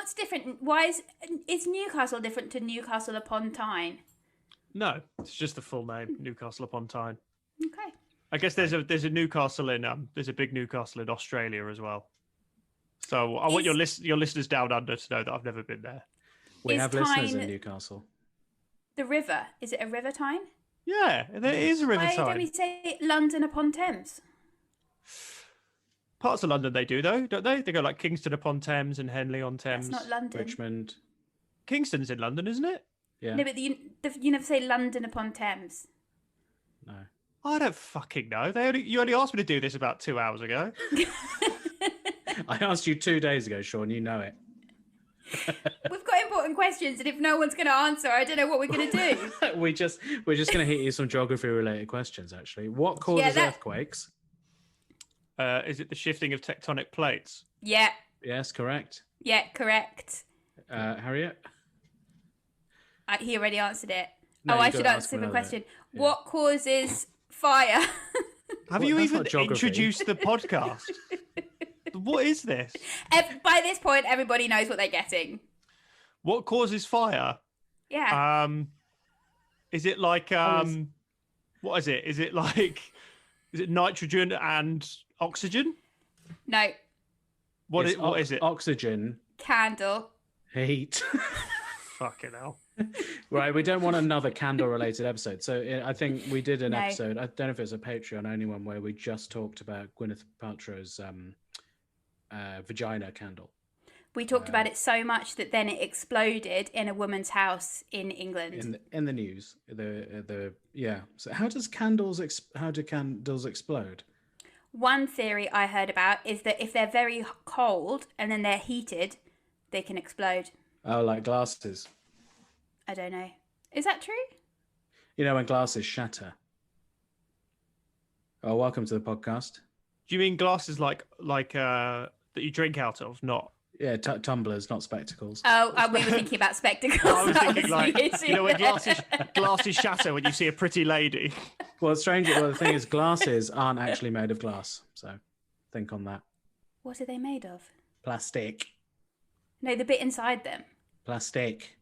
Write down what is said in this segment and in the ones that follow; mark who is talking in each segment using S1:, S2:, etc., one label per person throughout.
S1: What's different? Why is Newcastle different to Newcastle upon Tyne?
S2: No, it's just the full name, Newcastle upon Tyne.
S1: Okay.
S2: I guess there's a Newcastle in there's a big Newcastle in Australia as well. So I want your listeners down under to know that I've never been there.
S3: We have listeners in Newcastle.
S1: The river, is it a river Tyne?
S2: Yeah, there is a river Tyne.
S1: Why don't we say London upon Thames?
S2: Parts of London they do though, don't they? They go like Kingston upon Thames and Henley on Thames.
S1: That's not London.
S3: Richmond.
S2: Kingston's in London, isn't it?
S3: Yeah.
S1: No, but you never say London upon Thames.
S3: No.
S2: I don't fucking know. You only asked me to do this about 2 hours ago.
S3: I asked you 2 days ago, Sean. You know it.
S1: We've got important questions, and if no one's going to answer, I don't know what we're going to do.
S3: we're just going to hit you some geography-related questions. Actually, what causes earthquakes?
S2: Is it the shifting of tectonic plates?
S1: Yeah.
S3: Yes, correct.
S1: Yeah, correct.
S3: Harriet?
S1: He already answered it.
S3: No,
S1: I should answer the question. Yeah. What causes fire?
S2: Have you even introduced the podcast? What is this?
S1: By this point, everybody knows what they're getting.
S2: What causes fire?
S1: Yeah.
S2: Is it like what is it? Is it nitrogen and oxygen?
S1: No.
S3: What is it? Oxygen.
S1: Candle.
S3: Heat.
S2: Fucking hell.
S3: Right, we don't want another candle-related episode. So I think we did an episode, I don't know if it's a Patreon-only one, where we just talked about Gwyneth Paltrow's vagina candle.
S1: We talked about it so much that then it exploded in a woman's house in England.
S3: In the news. So how do candles explode?
S1: One theory I heard about is that if they're very cold and then they're heated, they can explode.
S3: Oh, like glasses.
S1: I don't know. Is that true?
S3: You know when glasses shatter. Oh, welcome to the podcast.
S2: Do you mean glasses like that you drink out of, not?
S3: Yeah, tumblers, not spectacles.
S1: Oh, we were thinking about spectacles.
S2: I was thinking when glasses shatter when you see a pretty lady.
S3: Well, the thing is, glasses aren't actually made of glass, so think on that.
S1: What are they made of?
S3: Plastic.
S1: No, the bit inside them.
S3: Plastic.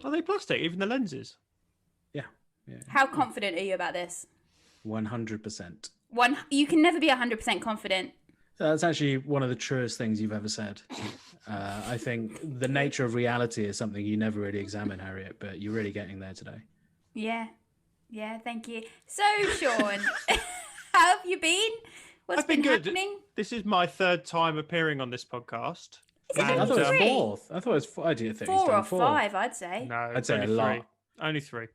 S2: Are they plastic? Even the lenses?
S3: Yeah.
S1: How confident are you about this?
S3: 100%.
S1: You can never be 100% confident.
S3: That's actually one of the truest things you've ever said. I think the nature of reality is something you never really examine, Harriet, but you're really getting there today.
S1: Yeah, thank you. So, Sean, how have you been? What's been happening?
S2: This is my third time appearing on this podcast.
S1: I thought it was
S3: fourth. I thought it was four. I didn't think
S1: four or five, I'd say.
S2: No,
S3: I'd say a lot.
S2: Only three.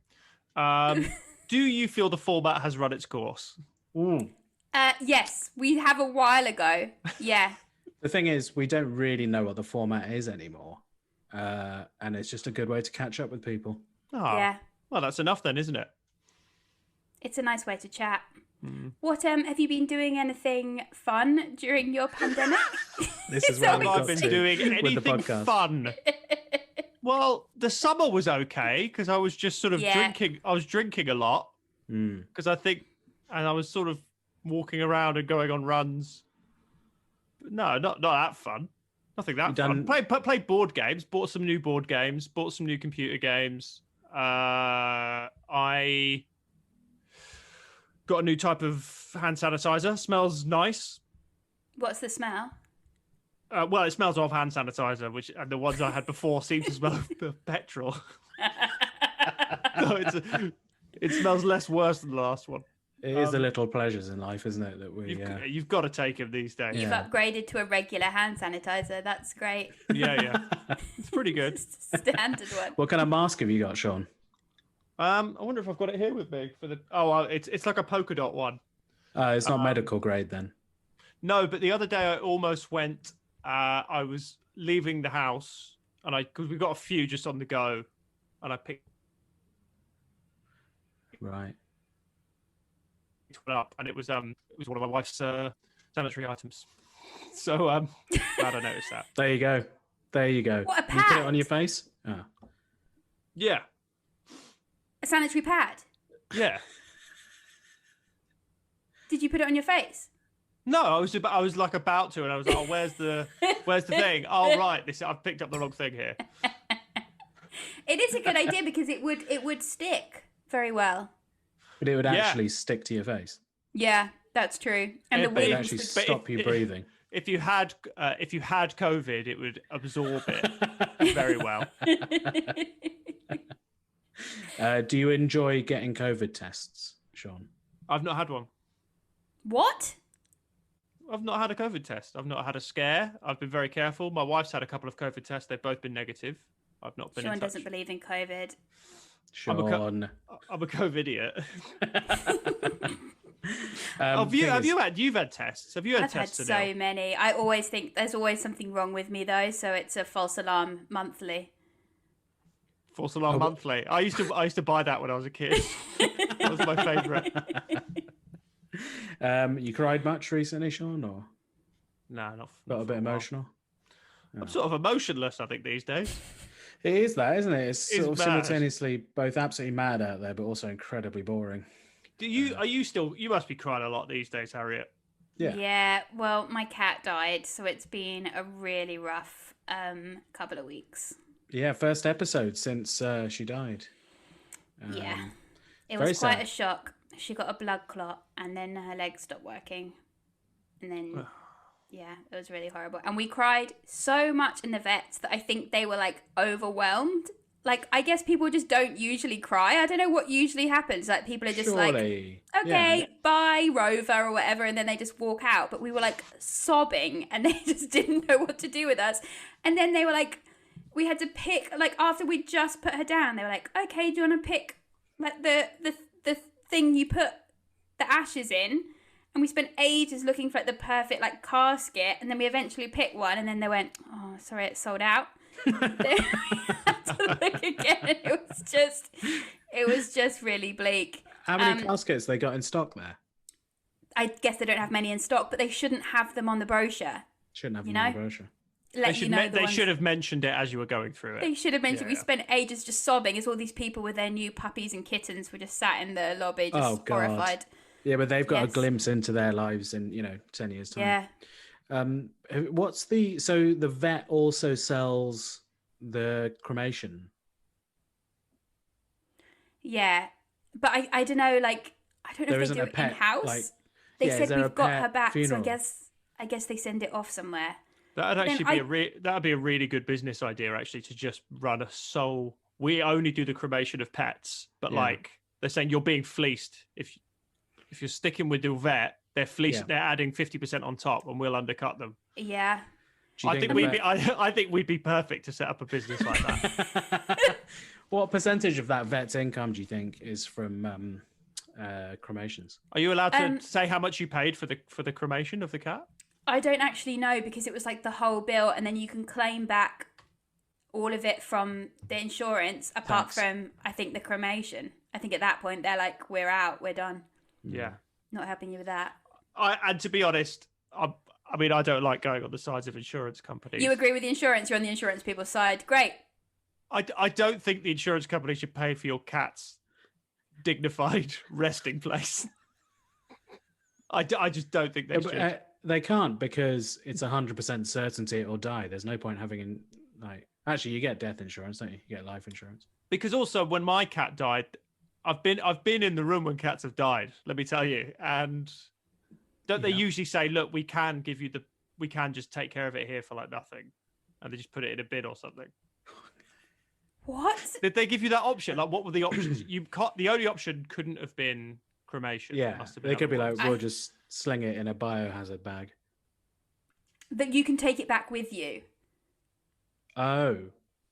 S2: Do you feel the format has run its course?
S1: Yes, we have a while ago. Yeah.
S3: The thing is, we don't really know what the format is anymore. And it's just a good way to catch up with people.
S2: Oh, yeah. Well, that's enough then, isn't it?
S1: It's a nice way to chat. What have you been doing anything fun during your pandemic?
S3: This is what
S2: I've been doing anything fun. Well, the summer was okay because I was just sort of drinking. I was drinking a lot because and I was sort of walking around and going on runs. But no, not that fun. Nothing that fun. Played board games. Bought some new board games. Bought some new computer games. I got a new type of hand sanitizer. Smells nice.
S1: What's the smell?
S2: Well, it smells of hand sanitizer, and the ones I had before seem to smell of petrol. So it smells less worse than the last one.
S3: It is the little pleasures in life, isn't it? That
S2: you've got to take them these days.
S1: You've upgraded to a regular hand sanitizer. That's great.
S2: Yeah. It's pretty good.
S1: Standard one.
S3: What kind of mask have you got, Sean?
S2: I wonder if I've got it here with me for the. It's like a polka dot one.
S3: It's not medical grade then.
S2: No, but the other day I almost went. I was leaving the house, and because we got a few just on the go, and I picked
S3: one
S2: up, and it was one of my wife's sanitary items. So glad I noticed that.
S3: There you go.
S1: What a pad!
S3: You put it on your face. Oh.
S2: Yeah.
S1: A sanitary pad?
S2: Yeah.
S1: Did you put it on your face?
S2: No, I was like about to, and I was like, oh, where's the thing? Oh, right, I've picked up the wrong thing here.
S1: It is a good idea because it would stick very well.
S3: But it would actually stick to your face.
S1: Yeah, that's true. And the
S3: wind would
S1: actually
S3: stop you breathing.
S2: If you had COVID, it would absorb it very well.
S3: Do you enjoy getting COVID tests, Sean?
S2: I've not had one.
S1: What?
S2: I've not had a COVID test. I've not had a scare. I've been very careful. My wife's had a couple of COVID tests. They've both been negative. I've not been.
S1: Sean doesn't believe in COVID.
S3: Sean,
S2: I'm a COVID idiot. You've had tests? Have you had tests?
S1: I've had so many. I always think there's always something wrong with me though, so it's a false alarm monthly.
S2: False alarm monthly. I used to buy that when I was a kid. That was my favourite.
S3: You cried much recently, Sean, or
S2: no? Not
S3: got a bit emotional.
S2: I'm sort of emotionless, I think, these days.
S3: It is that, isn't it? It's sort of simultaneously both absolutely mad out there, but also incredibly boring.
S2: You must be crying a lot these days, Harriet.
S3: Yeah.
S1: Yeah. Well, my cat died, so it's been a really rough couple of weeks.
S3: Yeah, first episode since she died.
S1: Yeah, it was quite a shock. She got a blood clot, and then her legs stopped working, and then. Yeah, it was really horrible. And we cried so much in the vets that I think they were like overwhelmed. Like, I guess people just don't usually cry. I don't know what usually happens. Like, people are just like, okay, bye, Rover, or whatever. And then they just walk out. But we were like sobbing and they just didn't know what to do with us. And then they were like, we had to pick, like, after we just put her down, they were like, okay, do you want to pick like the thing you put the ashes in? And we spent ages looking for like the perfect like casket, and then we eventually picked one, and then they went, "Oh, sorry, it's sold out." We had to look again. It was just really bleak.
S3: How many caskets they got in stock there?
S1: I guess they don't have many in stock, but they shouldn't have them on the brochure.
S3: Shouldn't have them on the brochure.
S2: They should have mentioned it as you were going through it.
S1: They should have mentioned. We spent ages just sobbing as all these people with their new puppies and kittens were just sat in the lobby, just horrified.
S3: Yeah, but they've got a glimpse into their lives in 10 years' time.
S1: Yeah.
S3: So the vet also sells the cremation.
S1: Yeah, but I don't know. Like, I don't know if they do it in house. They said we've got her back, funeral. So I guess they send it off somewhere.
S2: That'd actually be a really good business idea, actually, to just run a sole. We only do the cremation of pets, but like they're saying you're being fleeced if you're sticking with the vet, they're fleeced. They're adding 50% on top, and we'll undercut them.
S1: Yeah,
S2: I think we'd be perfect to set up a business like that.
S3: What percentage of that vet's income do you think is from cremations?
S2: Are you allowed to say how much you paid for the cremation of the cat?
S1: I don't actually know because it was like the whole bill, and then you can claim back all of it from the insurance, apart from I think the cremation. I think at that point they're like, "We're out, we're done."
S2: Yeah,
S1: not helping you with that.
S2: And to be honest, I mean, I don't like going on the sides of insurance companies.
S1: You agree with the insurance? You're on the insurance people's side. Great.
S2: I don't think the insurance company should pay for your cat's dignified resting place. I just don't think they should.
S3: They can't, because it's 100% certainty it'll die. There's no point having actually, you get death insurance, don't you? You get life insurance.
S2: Because also, when my cat died, I've been in the room when cats have died, let me tell you. And don't they usually say, look, we can just take care of it here for like nothing, and they just put it in a bin or something?
S1: What?
S2: Did they give you that option? Like, what were the options? The only option couldn't have been cremation.
S3: Yeah, they could be like, we'll just sling it in a biohazard bag.
S1: That you can take it back with you.
S3: Oh.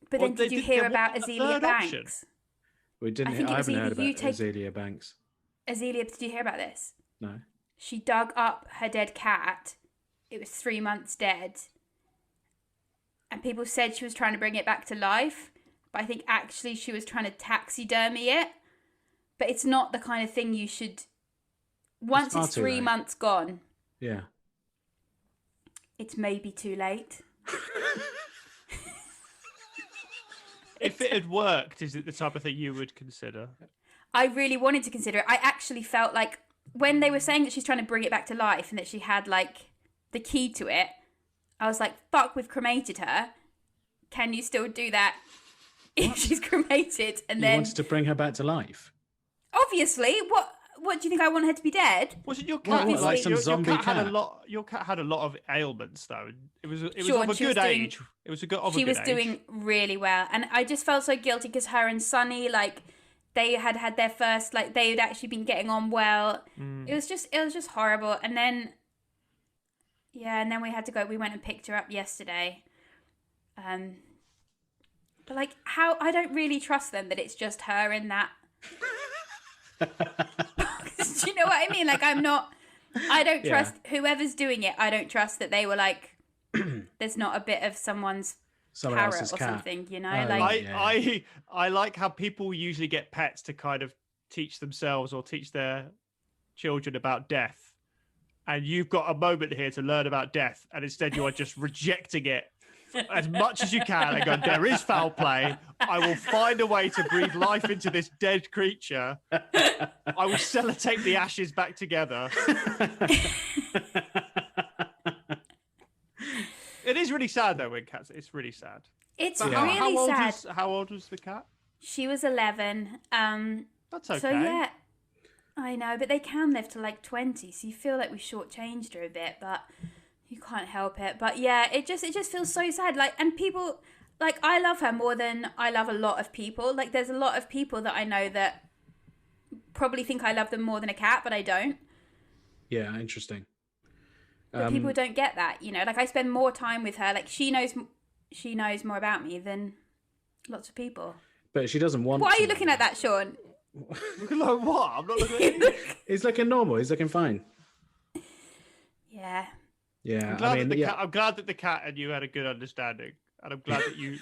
S1: But then did you hear about Azealia Banks? Option?
S3: We didn't. I haven't heard about Azealia Banks.
S1: Azealia, did you hear about this?
S3: No.
S1: She dug up her dead cat. It was 3 months dead. And people said she was trying to bring it back to life. But I think actually she was trying to taxidermy it. But it's not the kind of thing you should... Once it's 3 months gone...
S3: Yeah.
S1: It's maybe too late.
S2: If it had worked, is it the type of thing you would consider?
S1: I really wanted to consider it. I actually felt like when they were saying that she's trying to bring it back to life and that she had like the key to it, I was like, fuck, we've cremated her. Can you still do that if she's cremated? And then
S3: you wanted to bring her back to life?
S1: Obviously. What do you think? I want her to be dead?
S2: Was it your cat?
S3: Like some zombie cat?
S2: Your cat had a lot of ailments, though. It was
S1: Sean,
S2: of a good age. It was a good.
S1: She was doing really well, and I just felt so guilty because her and Sunny, like, they had their first, like, they had actually been getting on well. It was just horrible, and then, and then we had to go. We went and picked her up yesterday. But like, how I don't really trust them that it's just her in that. Do you know what I mean? Like, I don't trust whoever's doing it. I don't trust that they were like, there's not a bit of someone parrot
S3: else's
S1: or
S3: cat.
S1: Something, you know?
S2: I like how people usually get pets to kind of teach themselves or teach their children about death. And you've got a moment here to learn about death, and instead you are just rejecting it as much as you can and go, there is foul play. I will find a way to breathe life into this dead creature. I will sellotape the ashes back together. It is really sad though when cats. It's really sad.
S1: It's really sad.
S2: How old was the cat?
S1: She was 11.
S2: That's okay.
S1: So yeah, I know, but they can live to like 20. So you feel like we shortchanged her a bit, but you can't help it. But yeah, it just feels so sad. Like, and people, like, I love her more than I love a lot of people. Like, there's a lot of people that I know that probably think I love them more than a cat, but I don't.
S3: Yeah, interesting.
S1: But people don't get that, you know. Like, I spend more time with her. Like, she knows more about me than lots of people.
S3: But she doesn't want.
S1: Why are you looking at that, Sean?
S2: Looking like what? I'm not looking at you.
S3: He's looking normal. He's looking fine.
S1: Yeah.
S3: Yeah,
S2: I'm glad that the cat and you had a good understanding, and I'm glad that you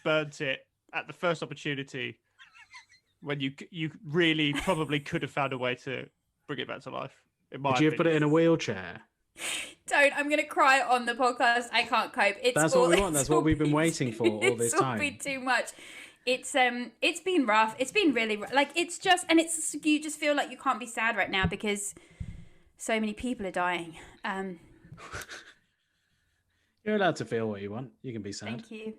S2: burnt it at the first opportunity when you really probably could have found a way to bring it back to life.
S3: Would you have put it in a wheelchair?
S1: Don't. I'm going to cry on the podcast. I can't cope.
S3: That's what we want. That's what we've been waiting for all this time.
S1: It's all been too much. It's been rough. It's been really like it's just, and it's you just feel like you can't be sad right now because so many people are dying.
S3: You're allowed to feel what you want. You can be sad.
S1: Thank you.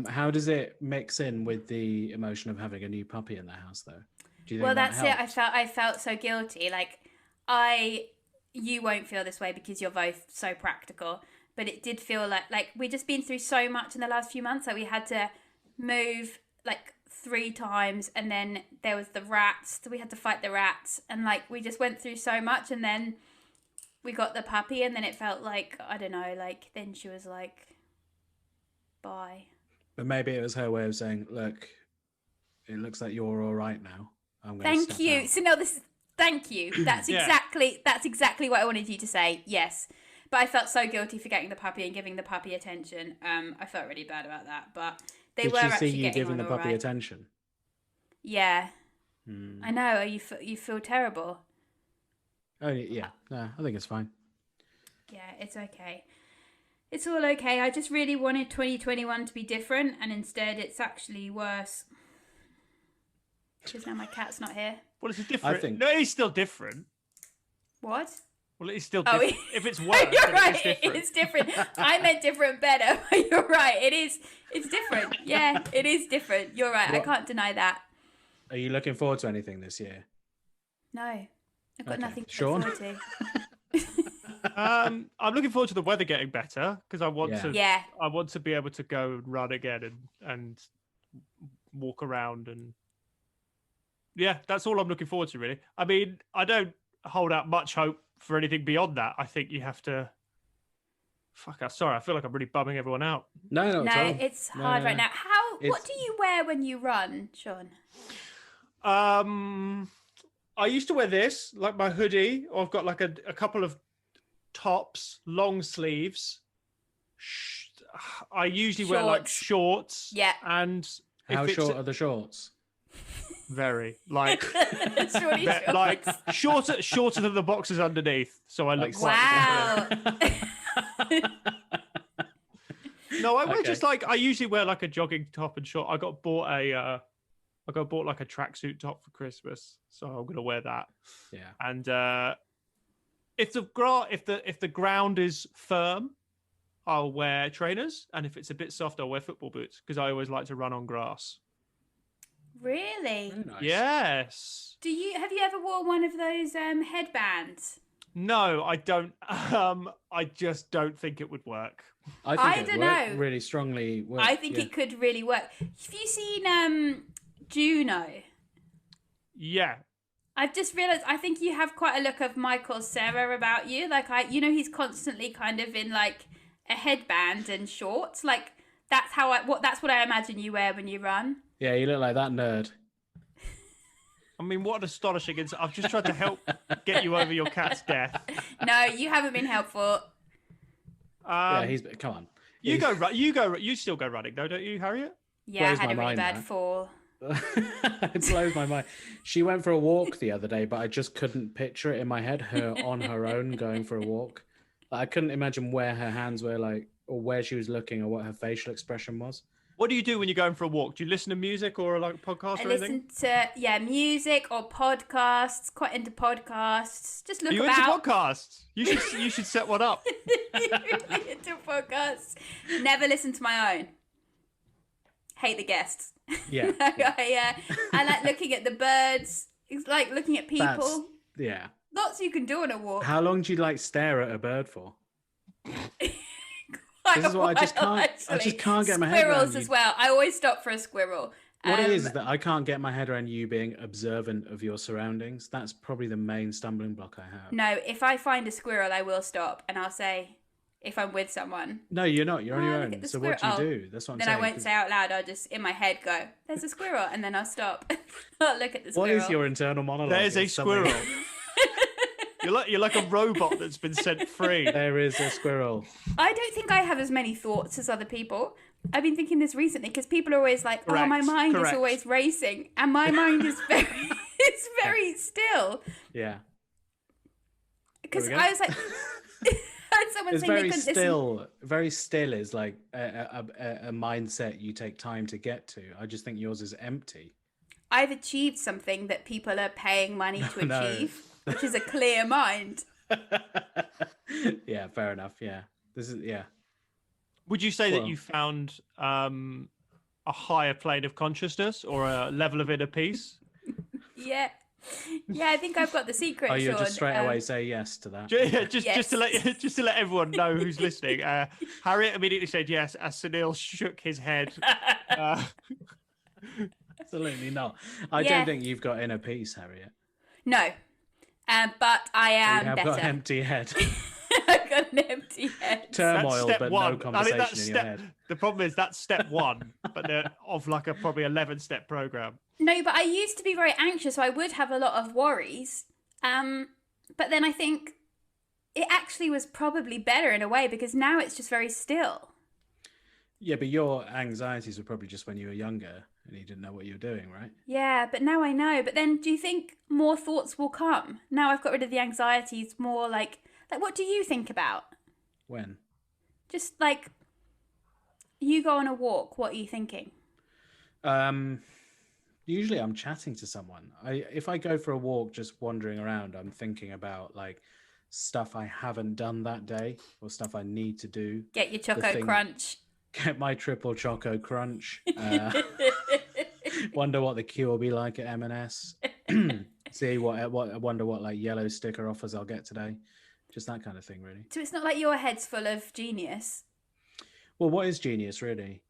S3: How does it mix in with the emotion of having a new puppy in the house, though? Do you think
S1: that's it. I felt so guilty. Like you won't feel this way because you're both so practical, but it did feel like we'd just been through so much in the last few months. Like we had to move like 3 times, and then there was the rats. So we had to fight the rats, and like we just went through so much, and then we got the puppy, and then it felt like, I don't know, like then she was like, bye.
S3: But maybe it was her way of saying, look, it looks like you're all right now. I'm going
S1: Thank you. So no, thank you. That's exactly what I wanted you to say. Yes. But I felt so guilty for getting the puppy and giving the puppy attention. I felt really bad about that, but
S3: Did
S1: were
S3: she
S1: actually
S3: see you
S1: getting
S3: giving the puppy attention?
S1: Yeah. I know. You feel terrible.
S3: Oh yeah. No, I think it's fine.
S1: Yeah, it's okay. It's all okay. I just really wanted 2021 to be different, and instead it's actually worse. Because now my cat's not here.
S2: Well, it's different. No, he's still different.
S1: What?
S2: Well, it's still different. If it's worse,
S1: you're right.
S2: It's different.
S1: I meant different better, but you're right. It is. It's different. Yeah, it is different. You're right. I can't deny that.
S3: Are you looking forward to anything this year?
S1: No, I've got nothing to
S3: Sean?
S1: look forward to.
S2: I'm looking forward to the weather getting better because I want to.
S1: Yeah.
S2: I want to be able to go and run again and walk around and. Yeah, that's all I'm looking forward to, really. I mean, I don't hold out much hope for anything beyond that. I think you have to. Sorry, I feel like I'm really bumming everyone out.
S3: No,
S1: it's hard right now. What do you wear when you run, Sean?
S2: I used to wear this, like my hoodie, or I've got like a couple of tops, long sleeves. I usually wear like shorts.
S1: Yeah.
S2: And
S3: how short are the shorts?
S2: Very like shorter than the boxes underneath, so I look
S1: wow.
S2: No, I wear just like I usually wear like a jogging top and short. I got bought a I bought like a tracksuit top for Christmas, so I'm gonna wear that.
S3: Yeah.
S2: And if the ground is firm, I'll wear trainers, and if it's a bit soft, I'll wear football boots because I always like to run on grass.
S1: Really?
S3: Very nice.
S2: Yes.
S1: Have you ever worn one of those headbands?
S2: No, I don't. I just don't think it would work.
S1: I don't know.
S3: Really strongly work.
S1: I think it could really work. Have you seen Juno?
S2: Yeah.
S1: I've just realised I think you have quite a look of Michael Cera about you. Like he's constantly kind of in like a headband and shorts. Like that's what I imagine you wear when you run.
S3: Yeah, you look like that nerd.
S2: I mean, what an astonishing insight. I've just tried to help get you over your cat's death.
S1: No, you haven't been helpful.
S3: Come on.
S2: You still go running though, don't you, Harriet?
S1: Yeah, I had a really bad fall.
S3: It blows my mind. She went for a walk the other day, but I just couldn't picture it in my head, her on her own going for a walk. I couldn't imagine where her hands were, like, or where she was looking, or what her facial expression was.
S2: What do you do when you're going for a walk? Do you listen to music or like a podcast or anything?
S1: I listen to music or podcasts. Quite into podcasts. Just look
S2: Are you
S1: about.
S2: Into podcasts? You should set one up.
S1: Really into podcasts. Never listen to my own. Hate the guests.
S3: Yeah.
S1: I like looking at the birds. It's like looking at people.
S3: Yeah.
S1: Lots you can do on a walk.
S3: How long do you like stare at a bird for? This is what I just can't get my head around.
S1: Squirrels as well. I always stop for a squirrel.
S3: What it is that I can't get my head around you being observant of your surroundings. That's probably the main stumbling block I have.
S1: No, if I find a squirrel, I will stop and I'll say, if I'm with someone.
S3: No, you're not. You're on your own. So what do you do? That's what I'm saying.
S1: Then I won't say out loud. I'll just, in my head, go, there's a squirrel. And then I'll stop. I'll look at the squirrel.
S3: What is your internal monologue?
S2: There's a squirrel. You're like a robot that's been set free.
S3: There is a squirrel.
S1: I don't think I have as many thoughts as other people. I've been thinking this recently because people are always like,
S2: correct,
S1: oh, my mind is always racing. And my mind is very still.
S3: Yeah.
S1: Because I was like...
S3: It's very still. Listen. Very still is like a mindset you take time to get to. I just think yours is empty.
S1: I've achieved something that people are paying money to achieve, which is a clear mind.
S3: Yeah, fair enough. Yeah,
S2: Would you say that you found a higher plane of consciousness or a level of inner peace?
S1: Yeah. Yeah, I think I've got the secret.
S3: Oh, you'll
S1: Sean.
S3: just straight away say yes to that.
S2: Just to let everyone know who's listening. Harriet immediately said yes as Sunil shook his head.
S3: Absolutely not. I don't think you've got inner peace, Harriet.
S1: No, but I am
S3: you have
S1: better.
S3: Got an empty head.
S1: I've got an empty head.
S3: Turmoil, but no conversation in your head.
S2: The problem is that's step one, but they're of like a probably 11-step program.
S1: No, but I used to be very anxious, so I would have a lot of worries. But then I think it actually was probably better in a way because now it's just very still.
S3: Yeah, but your anxieties were probably just when you were younger and you didn't know what you were doing, right?
S1: Yeah, but now I know. But then do you think more thoughts will come? Now I've got rid of the anxieties, more like what do you think about?
S3: When?
S1: Just like you go on a walk, what are you thinking?
S3: Usually I'm chatting to someone. If I go for a walk just wandering around, I'm thinking about like stuff I haven't done that day or stuff I need to do.
S1: Get your Choco Crunch.
S3: Get my triple Choco Crunch. Wonder what the queue will be like at M&S. See wonder what like yellow sticker offers I'll get today. Just that kind of thing, really.
S1: So it's not like your head's full of genius.
S3: Well, what is genius, really?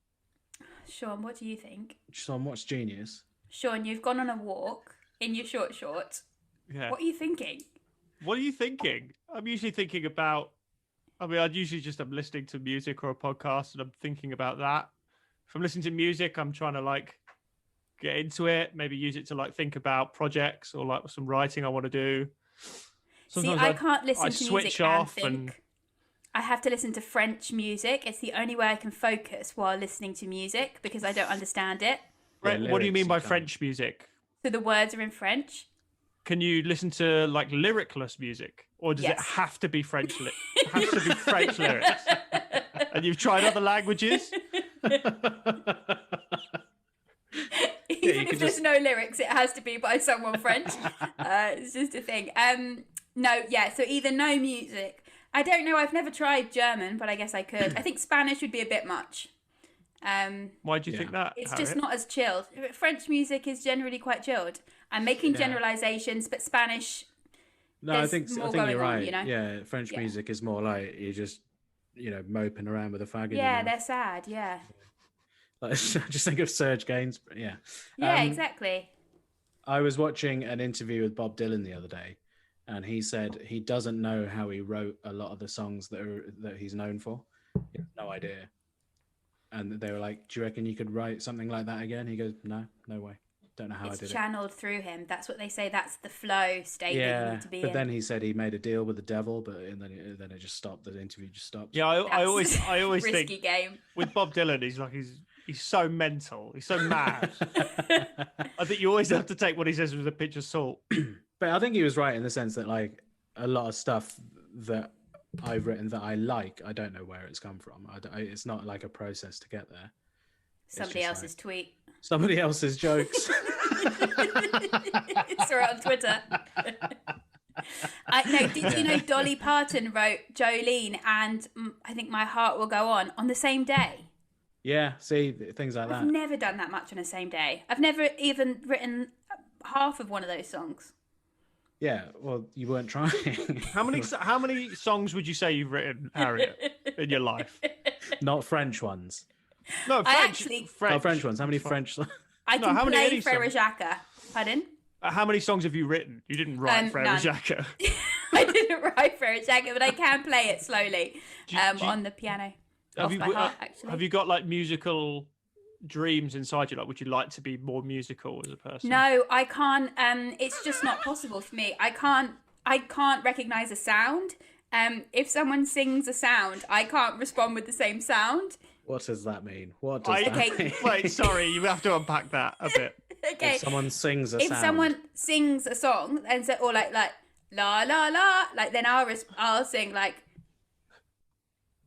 S1: Sean, what do you think?
S3: Sean, what's genius?
S1: Sean, you've gone on a walk in your short shorts.
S2: Yeah.
S1: What are you thinking?
S2: What are you thinking? I'm usually thinking about... I'm listening to music or a podcast and I'm thinking about that. If I'm listening to music, I'm trying to like get into it, maybe use it to like think about projects or like some writing I want to do. Sometimes
S1: I can't listen to
S2: switch
S1: music
S2: off
S1: and think. I have to listen to French music. It's the only way I can focus while listening to music because I don't understand it.
S2: Right. What do you mean by French music?
S1: So the words are in French.
S2: Can you listen to like lyricless music, or does it have to be French? It has to be French lyrics. And you've tried other languages.
S3: Yeah, you can
S1: if there's no lyrics, it has to be by someone French. It's just a thing. No, yeah. So either no music. I don't know. I've never tried German, but I guess I could. I think Spanish would be a bit much.
S2: Why do you think that?
S1: It's
S2: Harriet?
S1: just not as chilled. French music is generally quite chilled. I'm making generalizations, but Spanish.
S3: No, I think you're right.
S1: On, you know?
S3: Yeah, French music is more like you're just, moping around with a fag.
S1: Yeah, they're sad. Yeah.
S3: Like, just think of Serge Gainsbourg. Yeah.
S1: Yeah, exactly.
S3: I was watching an interview with Bob Dylan the other day, and he said he doesn't know how he wrote a lot of the songs that he's known for. He has no idea. And they were like, "Do you reckon you could write something like that again?" He goes, "No way. Don't know how I did it."
S1: It's channeled through him. That's what they say. That's the flow state that you need to be
S3: but
S1: in.
S3: then he said he made a deal with the devil, and then it just stopped. The interview just stopped.
S2: Yeah, I always
S1: risky
S2: think
S1: game.
S2: With Bob Dylan, he's so mental. He's so mad. I think you always have to take what he says with a pinch of salt.
S3: But I think he was right in the sense that like a lot of stuff that I've written that I like, I don't know where it's come from. It's not like a process to get there.
S1: Somebody else's tweet.
S3: Somebody else's jokes.
S1: Saw it on Twitter. Did you know Dolly Parton wrote Jolene and I think My Heart Will Go On the same day?
S3: Yeah, see, things like that.
S1: I've never done that much on the same day. I've never even written half of one of those songs.
S3: Yeah, well, you weren't trying.
S2: How many songs would you say you've written, Harriet, in your life?
S3: Not French ones.
S2: No,
S3: French ones. How many French songs?
S1: I can play Frère Jacques. Pardon?
S2: How many songs have you written? You didn't write Frère Jacques.
S1: I didn't write Frère Jacques, but I can play it slowly on the piano. Off by heart, actually.
S2: Have you got like musical dreams inside you? Like, would you like to be more musical as a person?
S1: No, I can't. It's just not possible for me. I can't recognize a sound. If someone sings a sound, I can't respond with the same sound.
S3: What does that mean? What does that mean?
S2: Wait, sorry, you have to unpack that a bit.
S1: Okay.
S3: If someone sings a sound.
S1: If someone sings a song and say, or like la la la, like then I'll sing like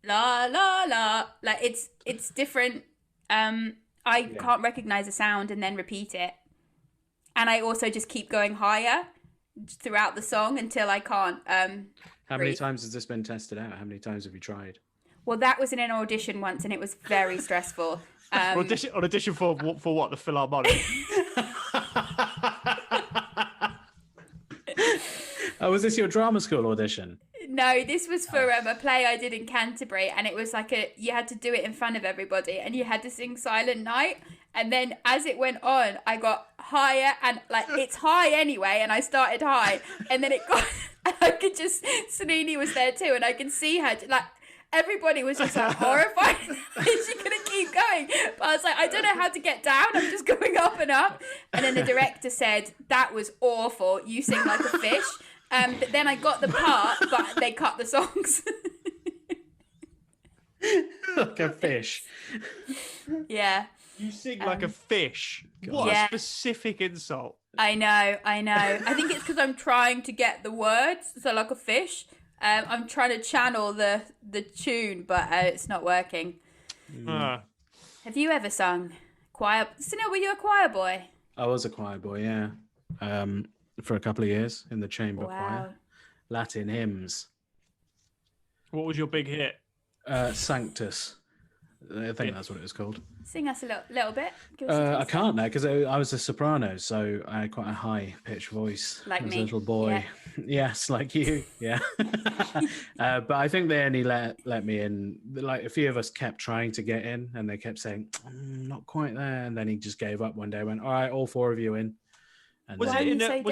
S1: la la la, like it's different. I can't recognize a sound and then repeat it, and I also just keep going higher throughout the song until I can't.
S3: How many times has this been tested out? How many times have you tried?
S1: Well, that was in an audition once, and it was very stressful.
S2: Audition for what? The Philharmonic?
S3: Oh, was this your drama school audition?
S1: No, this was for a play I did in Canterbury, and it was like you had to do it in front of everybody, and you had to sing Silent Night. And then as it went on, I got higher, and like it's high anyway, and I started high, and then it got, and I could just, Sunini was there too, and I could see her, like everybody was just like horrified. She couldn't keep going, but I was like, I don't know how to get down. I'm just going up and up. And then the director said, "That was awful. You sing like a fish." But then I got the part, but they cut the songs.
S3: Like a fish.
S1: Yeah.
S2: You sing like a fish. What a specific insult.
S1: I know. I think it's because I'm trying to get the words, so like a fish. I'm trying to channel the tune, but it's not working. Have you ever sung choir? Sunil, were you a choir boy?
S3: I was a choir boy, yeah. For a couple of years in the chamber choir. Latin hymns.
S2: What was your big hit?
S3: Sanctus. I think that's what it was called.
S1: Sing us a little bit.
S3: I can't now because I was a soprano, so I had quite a high-pitched voice.
S1: Like
S3: as
S1: me.
S3: a little boy. Yeah. Yes, like you. Yeah. But I think they only let me in. Like a few of us kept trying to get in, and they kept saying, "Not quite there." And then he just gave up one day. Went, "All right, all four of you in." And
S2: was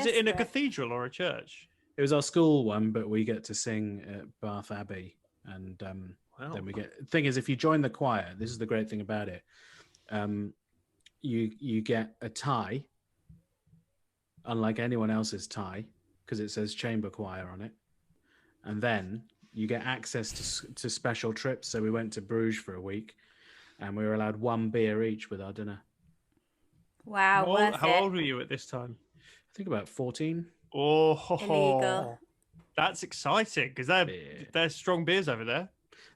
S2: it in a cathedral or a church?
S3: It was our school one, but we get to sing at Bath Abbey, and then we get. Thing is, if you join the choir, this is the great thing about it. You get a tie, unlike anyone else's tie, because it says chamber choir on it, and then you get access to special trips. So we went to Bruges for a week, and we were allowed one beer each with our dinner.
S1: Wow!
S2: How old were you at this time?
S3: I think about 14.
S2: Oh,
S1: illegal.
S2: That's exciting because they're strong beers over there.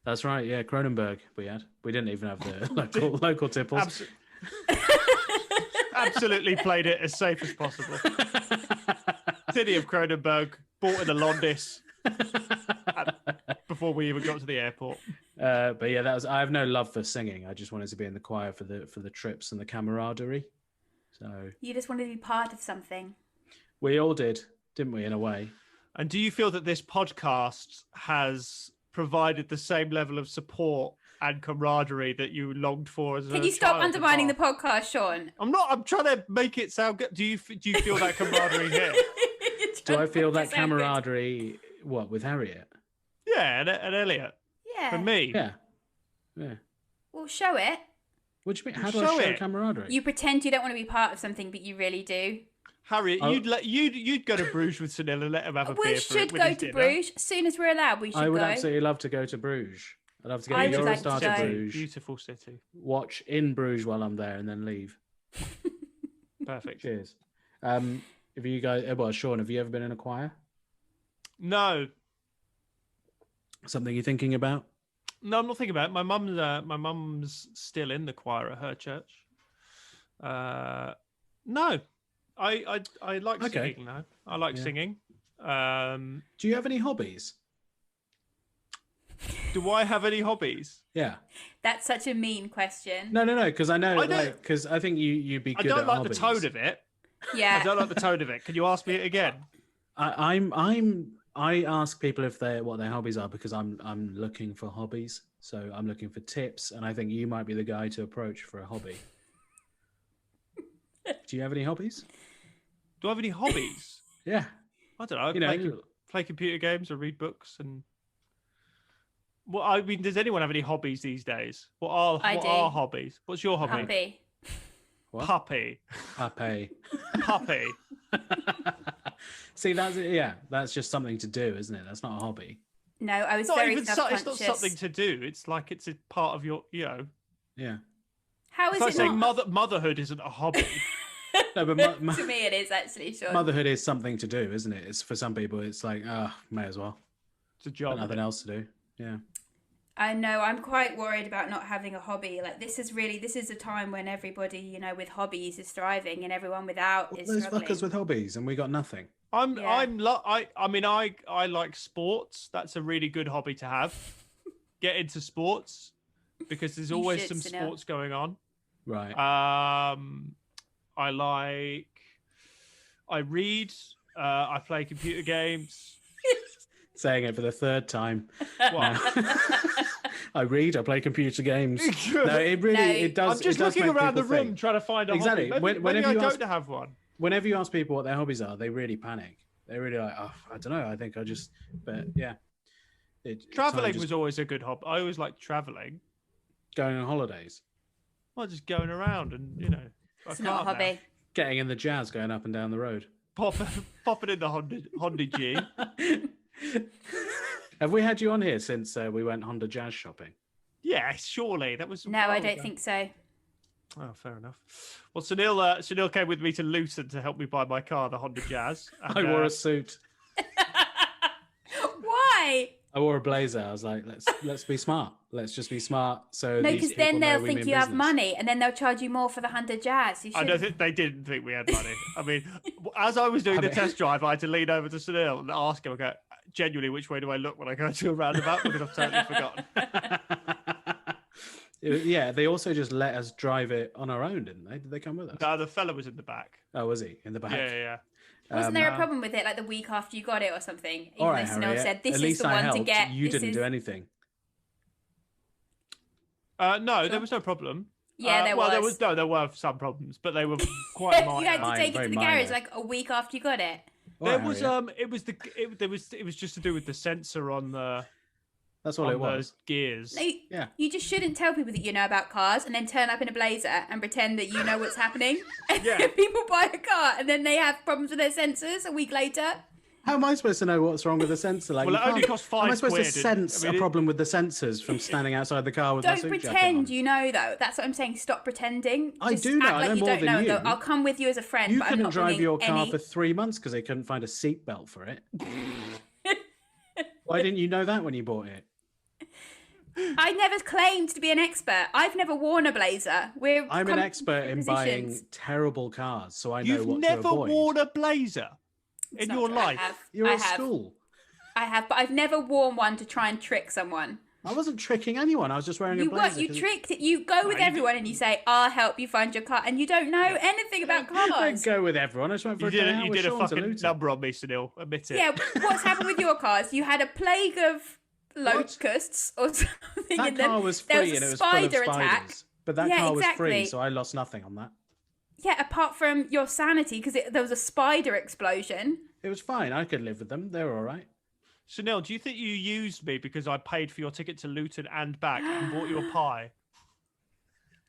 S3: That's right. Yeah, Kronenberg we had. We didn't even have the local tipples.
S2: Absolutely played it as safe as possible. City of Cronenberg, bought in the Londis before we even got to the airport.
S3: But yeah, I have no love for singing. I just wanted to be in the choir for the trips and the camaraderie. So
S1: you just wanted to be part of something.
S3: We all did, didn't we, in a way?
S2: And do you feel that this podcast has provided the same level of support and camaraderie that you longed for as a child?
S1: Can you stop undermining the podcast, Sean?
S2: I'm not. I'm trying to make it sound good. Do you feel that camaraderie here?
S3: Do I feel that camaraderie? What, with Harriet?
S2: Yeah, and Elliot.
S1: Yeah.
S2: For me.
S3: Yeah.
S1: Well, show it.
S3: What do you mean? How do I show camaraderie?
S1: You pretend you don't want to be part of something, but you really do.
S2: Harriet, you'd go to Bruges with Sunil and let him have a beer.
S1: We should go to Bruges as soon as we're allowed. We should go.
S3: I would absolutely love to go to Bruges. I'd love to go to Eurostar to Bruges.
S2: Beautiful city.
S3: Watch in Bruges while I'm there and then leave.
S2: Perfect.
S3: Cheers. If you guys, Sean, have you ever been in a choir?
S2: No.
S3: Something you're thinking about?
S2: No, I'm not thinking about it. My mum's still in the choir at her church. No. I like singing now. I like singing.
S3: Do you have any hobbies?
S2: Do I have any hobbies?
S3: Yeah.
S1: That's such a mean question.
S3: No, because I know, because I think you'd be good at hobbies.
S2: I don't like the tone of it.
S1: Yeah.
S2: I don't like the tone of it. Can you ask me it again?
S3: I ask people what their hobbies are because I'm looking for hobbies. So I'm looking for tips, and I think you might be the guy to approach for a hobby. Do you have any hobbies?
S2: Do I have any hobbies?
S3: Yeah.
S2: I don't know. Play computer games or read books and. Well, I mean, does anyone have any hobbies these days? What are hobbies? What's your hobby?
S1: Puppy.
S3: What?
S2: Puppy.
S3: See, that's just something to do, isn't it? That's not a hobby.
S1: No, I was very self-conscious.
S2: It's not something to do. It's like it's a part of your,
S3: Yeah.
S1: How is it
S2: saying motherhood isn't a hobby.
S3: No, but
S1: to me it is actually, Sean.
S3: Motherhood is something to do, isn't it? It's for some people. It's like, may as well.
S2: It's a job.
S3: Got nothing else to do. Yeah.
S1: I know. I'm quite worried about not having a hobby. Like this is a time when everybody, with hobbies is thriving, and everyone without is
S3: those
S1: struggling.
S3: fuckers with hobbies, and we got nothing.
S2: I like sports. That's a really good hobby to have. Get into sports because there's always some sports going on.
S3: Right.
S2: I read. I play computer games.
S3: Saying it for the third time.
S2: What?
S3: I read. I play computer games. No, it does.
S2: I'm just looking around the room trying to find a hobby. Maybe I don't have one.
S3: Whenever you ask people what their hobbies are, they really panic. They're really like, I don't know. I think but yeah.
S2: Traveling was always a good hobby. I always liked traveling. Going on holidays. Well, just going around and,
S1: It's not a hobby.
S3: Now. Getting in the jazz, going up and down the road.
S2: Popping in the Honda G.
S3: Have we had you on here since we went Honda Jazz shopping?
S2: Yeah, surely. That was.
S1: No, I don't think so.
S2: Oh, fair enough. Well, Sunil came with me to Luton to help me buy my car, the Honda Jazz. And,
S3: I wore a suit.
S1: Why?
S3: I wore a blazer. I was like, let's be smart. Let's just be smart. So
S1: no, because then they'll think you have money, and then they'll charge you more for the Honda Jazz.
S2: I don't think they didn't think we had money. I mean, as I was doing the test drive, I had to lean over to Sunil and ask him, "Okay, genuinely, which way do I look when I go to a roundabout?" Because I've totally forgotten.
S3: Yeah, they also just let us drive it on our own, didn't they? Did they come with us?
S2: No, the fella was in the back.
S3: Oh, was he in the back?
S2: Yeah.
S1: Wasn't there a problem with it, like the week after you got it or something?
S3: All right, Harriet.
S1: Said, this
S3: at
S1: is
S3: least
S1: the
S3: I
S1: one
S3: helped.
S1: to get.
S3: You didn't do anything.
S2: No, there was no problem.
S1: Yeah, there was.
S2: There were some problems, but they were quite minor.
S1: You had to take it to the garage like a week after you got it.
S2: There was it was just to do with the sensor on the.
S3: That's all it was.
S2: Gears.
S1: No, you just shouldn't tell people that you know about cars and then turn up in a blazer and pretend that you know what's happening.
S2: Yeah.
S1: People buy a car and then they have problems with their sensors a week later.
S3: How am I supposed to know what's wrong with the sensor? Like,
S2: well, it only costs £5.
S3: How am I supposed to sense a problem with the sensors from standing outside the car with my suit jacket on?
S1: Don't pretend you know, though. That's what I'm saying. Stop pretending.
S3: I do know. I know more than you.
S1: Though. I'll come with you as a friend.
S3: You
S1: but
S3: couldn't
S1: I'm not
S3: drive your car
S1: any...
S3: for 3 months because they couldn't find a seatbelt for it. Why didn't you know that when you bought it?
S1: I never claimed to be an expert. I've never worn a blazer.
S3: I'm an expert in buying terrible cars, so I know
S2: You've
S3: what to avoid.
S2: You've never worn a blazer in your life.
S3: You're at school.
S1: I have, but I've never worn one to try and trick someone.
S3: I wasn't tricking anyone. I was just wearing a blazer.
S1: You tricked it. You go with everyone and you say, "I'll help you find your car," and you don't know anything about cars.
S3: I didn't go with everyone. I just went for a day out with Sean.
S2: You did a fucking number on me, Sunil. Admit it.
S1: Yeah, what's happened with your cars? You had a plague of locusts or something.
S3: That car was free and it was full of spiders. But that car was free, so I lost nothing on that.
S1: Yeah, apart from your sanity, because there was a spider explosion.
S3: It was fine. I could live with them. They were all right.
S2: Sunil, do you think you used me because I paid for your ticket to Luton and back and bought you a pie?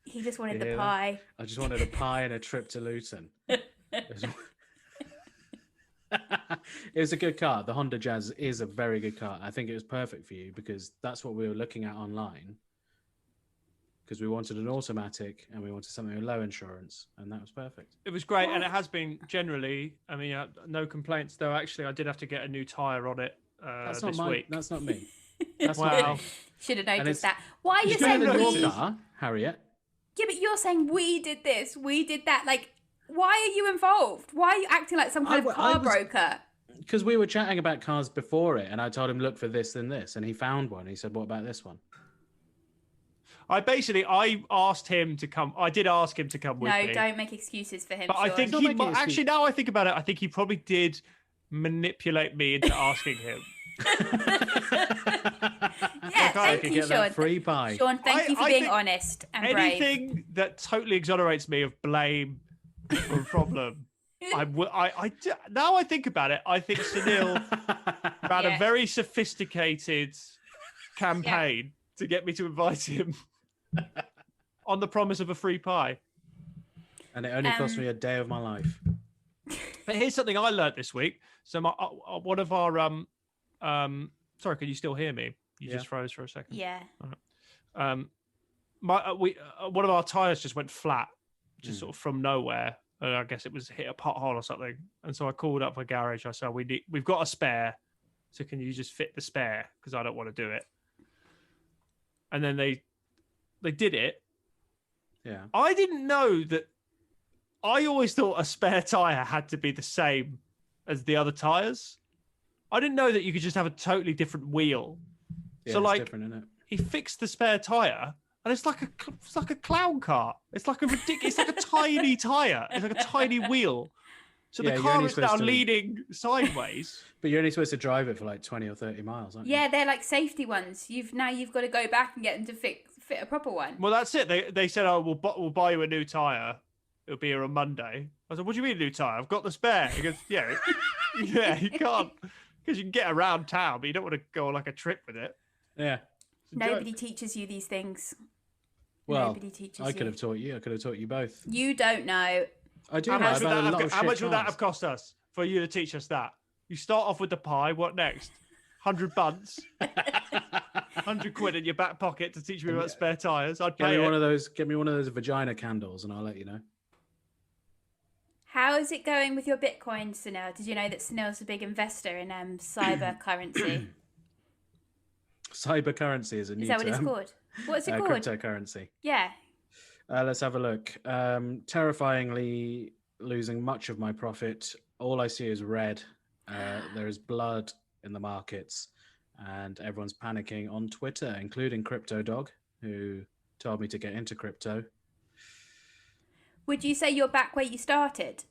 S1: He just wanted the pie.
S3: I just wanted a pie and a trip to Luton. It was a good car. The Honda Jazz is a very good car. I think it was perfect for you because that's what we were looking at online. Because we wanted an automatic and we wanted something with low insurance, and that was perfect.
S2: It was great, and it has been generally. I mean, no complaints though. Actually, I did have to get a new tyre on it this week.
S3: That's not me. That's not me.
S1: Should have noticed that. Why are you saying
S3: your car, Harriet?
S1: Yeah, but you're saying we did this, we did that. Like, why are you involved? Why are you acting like some kind of car broker?
S3: Because we were chatting about cars before it, and I told him, look for this and this, and he found one. He said, what about this one?
S2: I asked him to come. I did ask him to come with me.
S1: No, don't make excuses for him.
S2: But Sean. I think he actually. Now I think about it, I think he probably did manipulate me into asking him.
S1: Yeah, thank you, Sean.
S3: Free pie.
S1: Sean, thank you for being honest and brave.
S2: Anything that totally exonerates me of blame or problem. Now I think about it, I think Sunil ran a very sophisticated campaign to get me to invite him on the promise of a free pie.
S3: And it only cost me a day of my life.
S2: But here's something I learned this week. So one of our sorry, can you still hear me? You just froze for a second.
S1: Yeah.
S2: All right. One of our tires just went flat, just sort of from nowhere. And I guess it was hit a pothole or something. And so I called up a garage. I said, we've got a spare. So can you just fit the spare? Because I don't want to do it. And then they did it.
S3: Yeah.
S2: I didn't know that. I always thought a spare tire had to be the same as the other tires. I didn't know that you could just have a totally different wheel.
S3: Yeah,
S2: so
S3: it's different, isn't it?
S2: He fixed the spare tire, and it's like a clown car. It's like a ridiculous. It's like a tiny tire. It's like a tiny wheel. So the car is now leaning sideways.
S3: But you're only supposed to drive it for like 20 or 30 miles, aren't you?
S1: Yeah, they're like safety ones. You've got to go back and get them to fit a proper one.
S2: Well, that's it. They said, "Oh, we'll buy you a new tire. It'll be here on Monday." I said, "What do you mean a new tire? I've got the spare." He goes, "Yeah, yeah, you can't because you can get around town, but you don't want to go on like a trip with it."
S3: Yeah.
S1: Nobody teaches you these things.
S3: Well, I could have taught you. I could have taught you both.
S1: You don't know.
S3: I do.
S2: How much would that have cost us for you to teach us that? You start off with the pie. What next? 100 buns, 100 quid in your back pocket to teach me about spare tires. I'd pay
S3: Get me one of those vagina candles, and I'll let you know.
S1: How is it going with your Bitcoin, Sunil? Did you know that Sunil's a big investor in cyber currency?
S3: Cyber currency is a new term.
S1: Is that what it's called? What's it called?
S3: Cryptocurrency.
S1: Yeah.
S3: Let's have a look. Terrifyingly losing much of my profit. All I see is red. There is blood in the markets, and everyone's panicking on Twitter, including Crypto Dog, who told me to get into crypto.
S1: Would you say you're back where you started?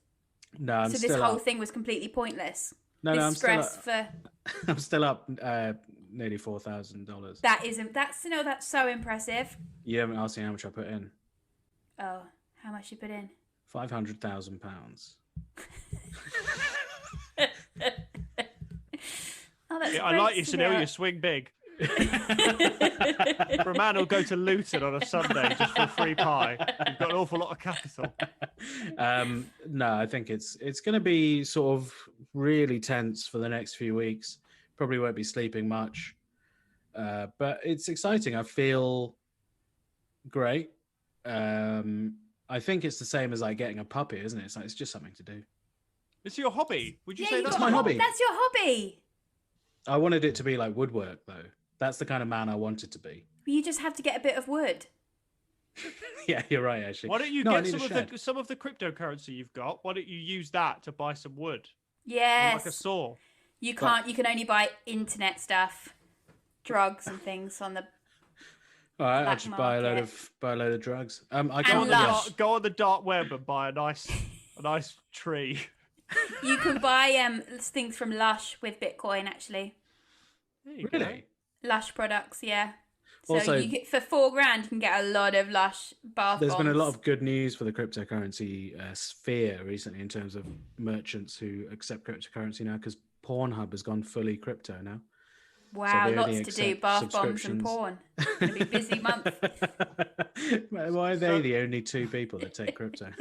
S3: No, I'm still up.
S1: So this whole thing was completely pointless?
S3: No, I'm still up. I'm still up nearly $4,000.
S1: That's so impressive.
S3: You haven't asked me how much I put in.
S1: Oh, how much you put in?
S3: £500,000.
S1: Oh, that's
S2: I like you, Sunil. You swing big. For a man who'll go to Luton on a Sunday just for a free pie, you've got an awful lot of capital.
S3: No, I think it's going to be sort of really tense for the next few weeks. Probably won't be sleeping much, but it's exciting. I feel great. I think it's the same as like getting a puppy, isn't it? It's just something to do.
S2: It's your hobby. Would you say
S3: that's my hobby?
S1: That's your hobby.
S3: I wanted it to be like woodwork, though. That's the kind of man I wanted to be.
S1: You just have to get a bit of wood.
S3: Yeah, you're right, actually.
S2: Why don't you get some of the cryptocurrency you've got? Why don't you use that to buy some wood?
S1: Yes.
S2: Or like a saw.
S1: You can't. You can only buy internet stuff, drugs and things on the.
S3: All right, I'll just buy a load of drugs. I
S2: go on the dark web and buy a nice tree.
S1: You can buy things from Lush with Bitcoin, actually.
S3: Really?
S1: Lush products, yeah. So
S3: Also,
S1: for $4,000, you can get a lot of Lush bath
S3: There's
S1: bombs.
S3: been a lot of good news for the cryptocurrency sphere recently in terms of merchants who accept cryptocurrency now, because Pornhub has gone fully crypto now.
S1: Wow, so lots to do. Bath bombs and porn. It's going to be a busy month.
S3: Why are they the only two people that take crypto?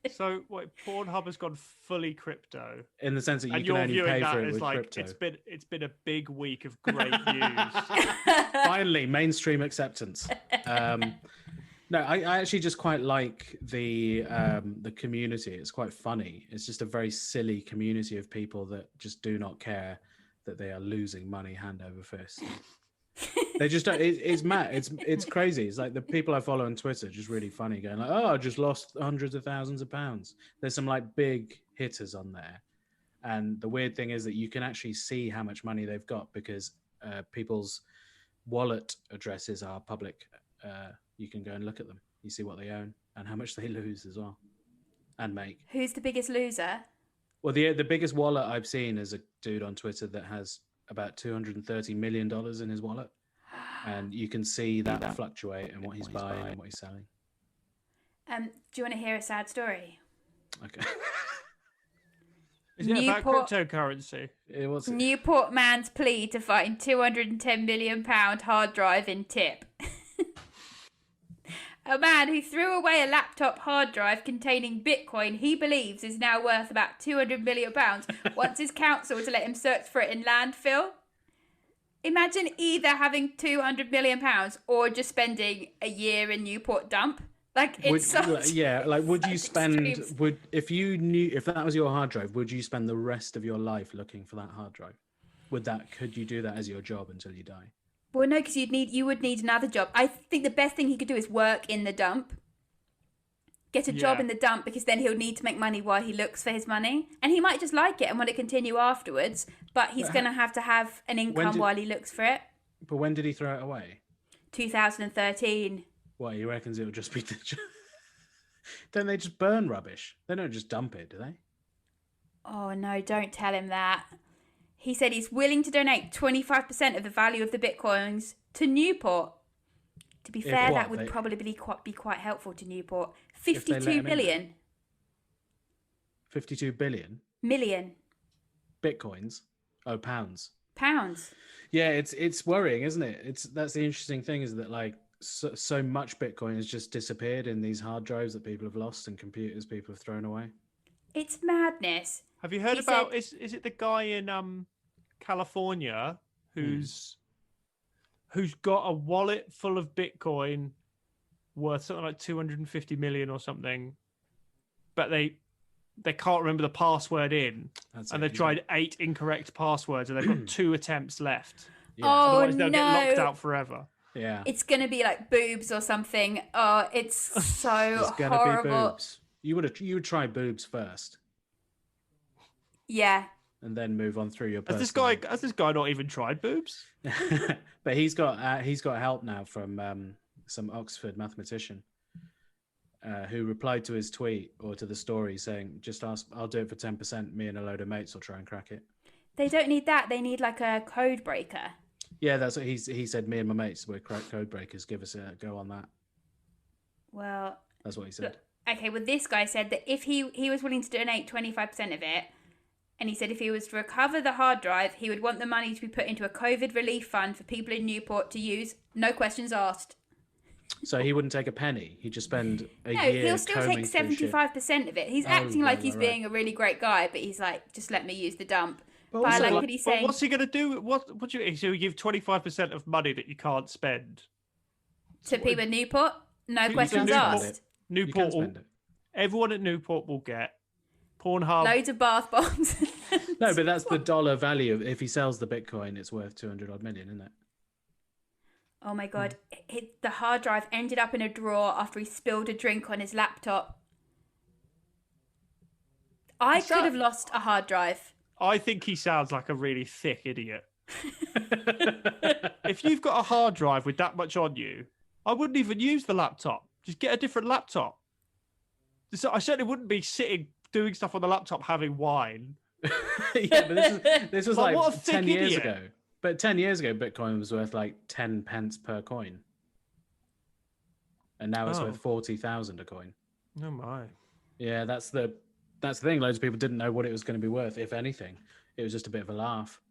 S2: So, Pornhub has gone fully crypto
S3: in the sense that you can only pay for it with crypto.
S2: It's been a big week of great news.
S3: Finally, mainstream acceptance. No, I actually just quite like the community. It's quite funny. It's just a very silly community of people that just do not care that they are losing money hand over fist. They just don't. It's mad. It's crazy. It's like the people I follow on Twitter just really funny, going like, "Oh, I just lost hundreds of thousands of pounds." There's some like big hitters on there, and the weird thing is that you can actually see how much money they've got because people's wallet addresses are public. You can go and look at them. You see what they own and how much they lose as well, and make.
S1: Who's the biggest loser?
S3: Well, the biggest wallet I've seen is a dude on Twitter that has about $230 million in his wallet. And you can see that fluctuate and what he's buying and what he's selling.
S1: Do you want to hear a sad story?
S3: Okay.
S2: Is it about cryptocurrency?
S1: Newport man's plea to find £210 million hard drive in tip. A man who threw away a laptop hard drive containing Bitcoin he believes is now worth about £200 million wants his council to let him search for it in landfill. Imagine either having £200 million or just spending a year in Newport dump. Like it's
S3: would you spend extremes. If that was your hard drive, would you spend the rest of your life looking for that hard drive? Could you do that as your job until you die?
S1: Well, no, because you would need another job. I think the best thing he could do is work in the dump. Get a job in the dump, because then he'll need to make money while he looks for his money. And he might just like it and want to continue afterwards, but he's going to have an income while he looks for it.
S3: But when did he throw it away?
S1: 2013.
S3: What, he reckons it'll just be the... Don't they just burn rubbish? They don't just dump it, do they?
S1: Oh, no, don't tell him that. He said he's willing to donate 25% of the value of the Bitcoins to Newport. To be fair, that would probably be quite helpful to Newport. 52 billion.
S3: 52 billion?
S1: Million.
S3: Bitcoins? Oh, pounds.
S1: Pounds.
S3: Yeah, it's worrying, isn't it? That's the interesting thing, is that like so much Bitcoin has just disappeared in these hard drives that people have lost and computers people have thrown away.
S1: It's madness.
S2: Have you heard about? Is it the guy in California who's got a wallet full of Bitcoin worth something like 250 million or something, but they can't remember the password in, and they've tried 8 incorrect passwords, and they've got 2 attempts left.
S1: Yeah. Oh,
S2: otherwise they'll get locked out forever.
S3: Yeah,
S1: it's gonna be like boobs or something. Oh, it's so
S3: it's gonna
S1: horrible.
S3: Be boobs. You would try boobs first.
S1: Yeah.
S3: And then move on through your.
S2: Has this guy not even tried boobs?
S3: But he's got help now from some Oxford mathematician who replied to his tweet or to the story saying, "Just ask. I'll do it for 10%. Me and a load of mates will try and crack it."
S1: They don't need that. They need like a code breaker.
S3: Yeah, that's what he said. Me and my mates, we're code breakers. Give us a go on that.
S1: Well,
S3: that's what he said.
S1: Okay, well, this guy said that if he was willing to donate 25% of it. And he said if he was to recover the hard drive, he would want the money to be put into a COVID relief fund for people in Newport to use, no questions asked.
S3: So he wouldn't take a penny. He'd just spend a year.
S1: No, he'll still take 75% of it. He's acting like he's being a really great guy, but he's like, just let me use the dump.
S2: But also, like what he's saying. What's he going to do? What do you give 25% of money that you can't spend
S1: to people in Newport? No questions asked.
S2: Newport. Everyone at Newport will get Pornhub.
S1: Loads of bath bombs.
S3: No, but that's the dollar value. If he sells the Bitcoin, it's worth 200 odd million, isn't it?
S1: Oh my God. The hard drive ended up in a drawer after he spilled a drink on his laptop. I could have lost a hard drive.
S2: I think he sounds like a really thick idiot. If you've got a hard drive with that much on you, I wouldn't even use the laptop. Just get a different laptop. I certainly wouldn't be sitting doing stuff on the laptop having wine.
S3: Yeah, but this was like 10 years
S2: idiot.
S3: ago. But 10 years ago, Bitcoin was worth like 10 pence per coin. And now it's worth 40,000 a coin.
S2: Oh my.
S3: Yeah, that's the thing. Loads of people didn't know what it was going to be worth, if anything. It was just a bit of a laugh.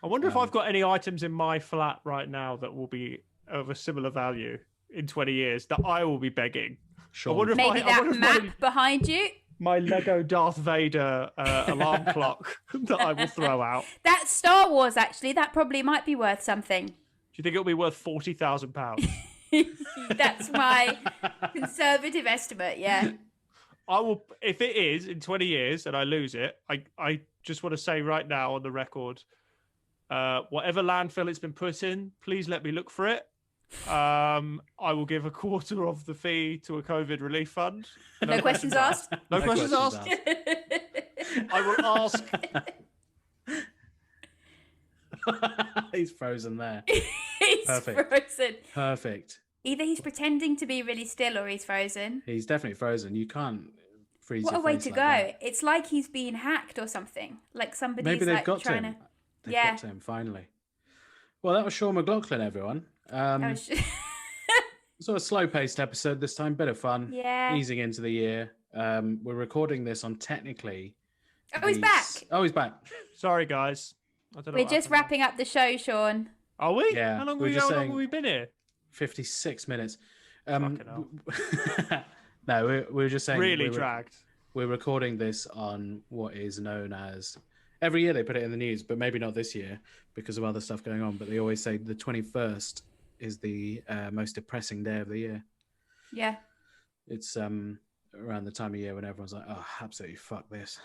S2: I wonder if I've got any items in my flat right now that will be of a similar value in 20 years that I will be begging.
S3: Sure.
S2: I wonder if
S1: Maybe that map behind you?
S2: My Lego Darth Vader alarm clock that I will throw out.
S1: That's Star Wars, actually. That probably might be worth something.
S2: Do you think it'll be worth £40,000?
S1: That's my conservative estimate, yeah.
S2: I will, if it is in 20 years and I lose it, I just want to say right now on the record, whatever landfill it's been put in, please let me look for it. I will give a quarter of the fee to a COVID relief fund.
S1: No questions asked?
S2: No questions asked. I will ask.
S3: He's frozen there.
S1: He's frozen.
S3: Perfect.
S1: Either he's pretending to be really still or he's frozen.
S3: He's definitely frozen. You can't freeze
S1: What
S3: your
S1: a way
S3: face
S1: to
S3: like
S1: go.
S3: that.
S1: It's like he's being hacked or something. Like somebody's
S3: Maybe they've
S1: like
S3: got
S1: trying
S3: to him.
S1: to...
S3: They've got to him, finally. Well, that was Sean McLoughlin, everyone. Sort of slow-paced episode this time. Bit of fun.
S1: Yeah.
S3: Easing into the year. We're recording this on technically...
S1: Oh, he's back.
S3: Oh, he's back.
S2: Sorry, guys. I don't know
S1: We're just wrapping up the show, Sean.
S2: Are we?
S3: Yeah.
S2: How long have we been here?
S3: 56 minutes.
S2: Fucking hell.
S3: No, we're just saying...
S2: Really dragged.
S3: We're recording this on what is known as... Every year they put it in the news, but maybe not this year because of other stuff going on. But they always say the 21st is the most depressing day of the year.
S1: Yeah.
S3: It's around the time of year when everyone's like, oh, absolutely fuck this.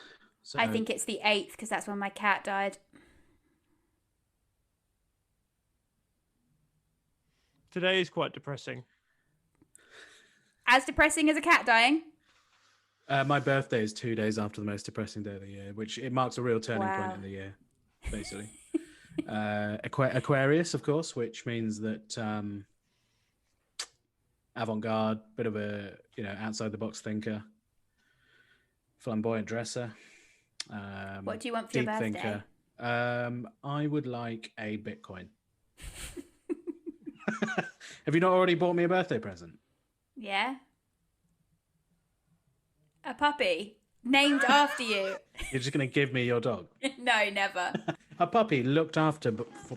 S3: So,
S1: I think it's the 8th because that's when my cat died.
S2: Today is quite depressing.
S1: As depressing as a cat dying?
S3: My birthday is 2 days after the most depressing day of the year, which it marks a real turning point in the year, basically. Aquarius, of course, which means that avant-garde, bit of a outside-the-box thinker, flamboyant dresser.
S1: What do you want for your birthday?
S3: Thinker. I would like a Bitcoin. Have you not already bought me a birthday present?
S1: Yeah. A puppy named after you.
S3: You're just going to give me your dog?
S1: No, never.
S3: A puppy looked after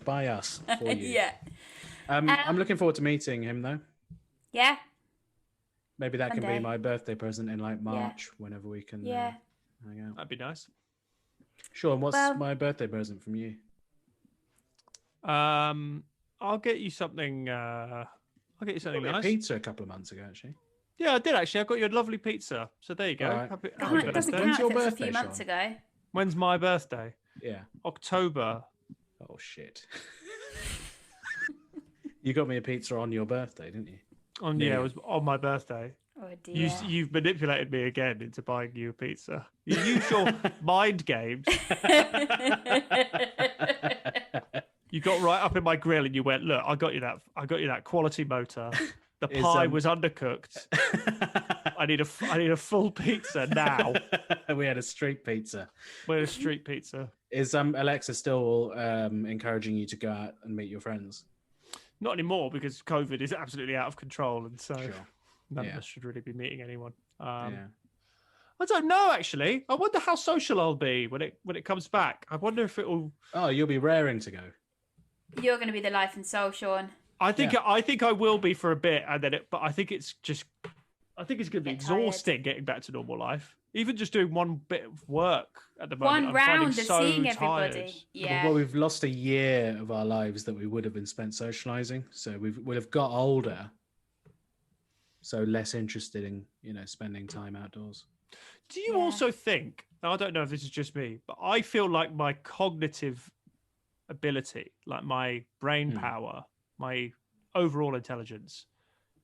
S3: by us for you.
S1: Yeah.
S3: I'm looking forward to meeting him, though.
S1: Yeah.
S3: Maybe that can be my birthday present in like March, whenever we can hang out.
S2: That'd be nice.
S3: Sure. And what's my birthday present from you?
S2: I'll get you something. I'll get you something nice.
S3: Pizza a couple of months ago, actually.
S2: Yeah, I did actually. I got you a lovely pizza. So there you go.
S3: Right.
S2: Happy
S1: It doesn't count if it was a few months ago.
S2: When's my birthday?
S3: Yeah.
S2: October.
S3: Oh shit. You got me a pizza on your birthday, didn't you?
S2: It was on my birthday.
S1: Oh dear.
S2: You've manipulated me again into buying you a pizza. You use your mind games. You got right up in my grill and you went, look, I got you that quality motor. The pie was undercooked. I need a full pizza now.
S3: We had a street pizza. Is Alexa still encouraging you to go out and meet your friends?
S2: Not anymore because COVID is absolutely out of control, and so none of us should really be meeting anyone. I don't know actually. I wonder how social I'll be when it comes back. I wonder if it will.
S3: Oh, you'll be raring to go.
S1: You're going to be the life and soul, Sean.
S2: I think I will be for a bit, and then but I think it's going to be exhausting getting back to normal life. Even just doing one bit of work at the moment.
S1: One round of seeing everybody. Yeah.
S3: Well, we've lost a year of our lives that we would have been spent socializing. So we'll have got older. So less interested in, spending time outdoors.
S2: Do you also think, now I don't know if this is just me, but I feel like my cognitive ability, like my brain power, my overall intelligence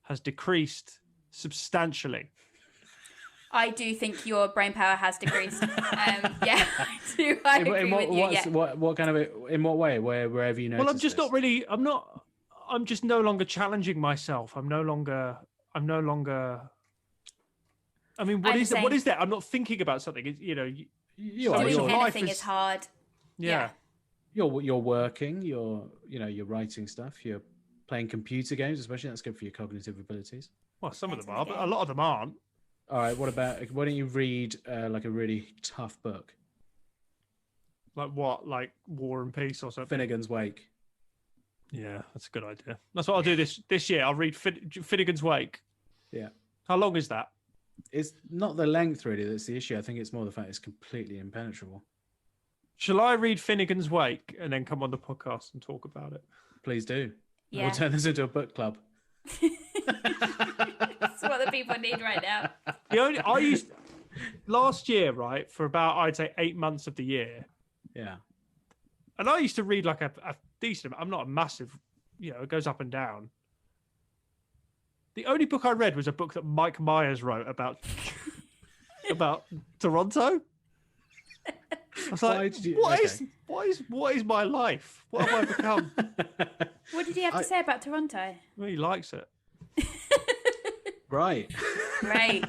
S2: has decreased substantially.
S1: I do think your brain power has decreased. Yeah, I do. I agree with you. Yeah.
S3: What kind of in what way? Where have you noticed?
S2: Well, I'm just
S3: this?
S2: not really. I'm just no longer challenging myself. I'm no longer. I mean, what is that? I'm not thinking about something.
S1: Doing anything is hard.
S2: Yeah.
S3: You're working. You're writing stuff. You're playing computer games, especially. That's good for your cognitive abilities.
S2: Well, some of them are, but a lot of them aren't.
S3: All right. Why don't you read like a really tough book?
S2: Like what? Like War and Peace or something?
S3: Finnegan's Wake.
S2: Yeah, that's a good idea. That's what I'll do this year. I'll read Finnegan's Wake.
S3: Yeah.
S2: How long is that?
S3: It's not the length really that's the issue. I think it's more the fact it's completely impenetrable.
S2: Shall I read Finnegan's Wake and then come on the podcast and talk about it?
S3: Please do.
S1: Yeah.
S3: We'll turn this into a book club.
S1: That's what the people need right now.
S2: Last year, right, for about I'd say 8 months of the year.
S3: Yeah.
S2: And I used to read like a decent amount. I'm not a massive, it goes up and down. The only book I read was a book that Mike Myers wrote about Toronto. I was like, what is my life? What have I become?
S1: What did he have to say about Toronto?
S2: Well, he likes it.
S3: Right.
S1: Right.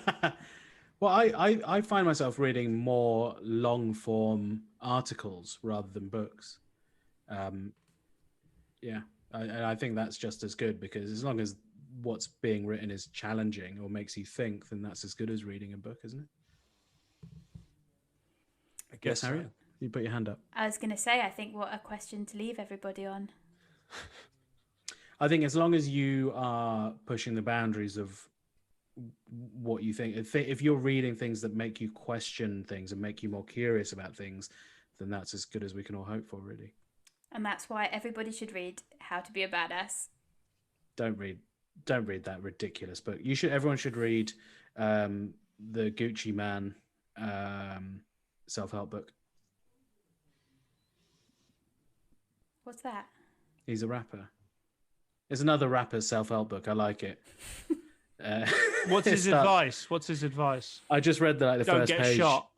S3: Well, I find myself reading more long form articles rather than books. Yeah, I think that's just as good, because as long as what's being written is challenging or makes you think, then that's as good as reading a book, isn't it?
S2: I guess,
S3: yes, Harriet, you put your hand up.
S1: I was going to say, I think what a question to leave everybody on.
S3: I think as long as you are pushing the boundaries of what you think, if you're reading things that make you question things and make you more curious about things, then that's as good as we can all hope for, really.
S1: And that's why everybody should read How to Be a Badass.
S3: Don't read that ridiculous book. Everyone should read the Gucci Man self-help book.
S1: What's that?
S3: He's a rapper. It's another rapper's self-help book. I like it.
S2: What's his advice? What's his advice?
S3: I just read the first page. Don't get
S2: shot.